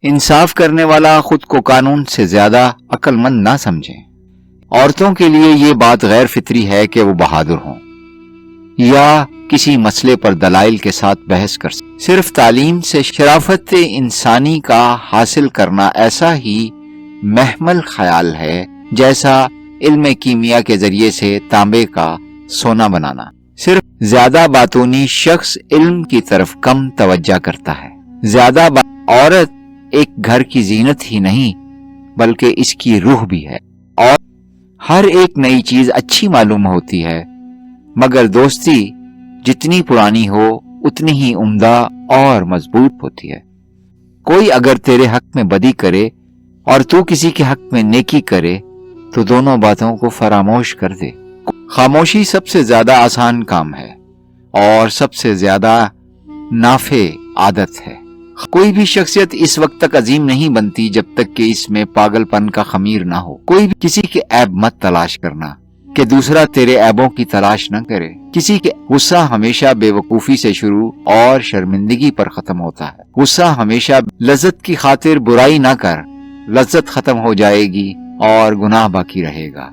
انصاف کرنے والا خود کو قانون سے زیادہ عقل مند نہ سمجھے۔ عورتوں کے لیے یہ بات غیر فطری ہے کہ وہ بہادر ہوں یا کسی مسئلے پر دلائل کے ساتھ بحث کر سکیں۔ صرف تعلیم سے شرافت انسانی کا حاصل کرنا ایسا ہی محمل خیال ہے جیسا علم کیمیا کے ذریعے سے تانبے کا سونا بنانا۔ صرف زیادہ باتونی شخص علم کی طرف کم توجہ کرتا ہے۔ زیادہ عورت ایک گھر کی زینت ہی نہیں بلکہ اس کی روح بھی ہے، اور ہر ایک نئی چیز اچھی معلوم ہوتی ہے، مگر دوستی جتنی پرانی ہو اتنی ہی عمدہ اور مضبوط ہوتی ہے۔ کوئی اگر تیرے حق میں بدی کرے اور تو کسی کے حق میں نیکی کرے تو دونوں باتوں کو فراموش کر دے۔ خاموشی سب سے زیادہ آسان کام ہے اور سب سے زیادہ نافع عادت ہے۔ کوئی بھی شخصیت اس وقت تک عظیم نہیں بنتی جب تک کہ اس میں پاگل پن کا خمیر نہ ہو۔ کوئی بھی کسی کے عیب مت تلاش کرنا کہ دوسرا تیرے عیبوں کی تلاش نہ کرے۔ کسی کے غصہ ہمیشہ بے وقوفی سے شروع اور شرمندگی پر ختم ہوتا ہے۔ غصہ ہمیشہ لذت کی خاطر برائی نہ کر، لذت ختم ہو جائے گی اور گناہ باقی رہے گا۔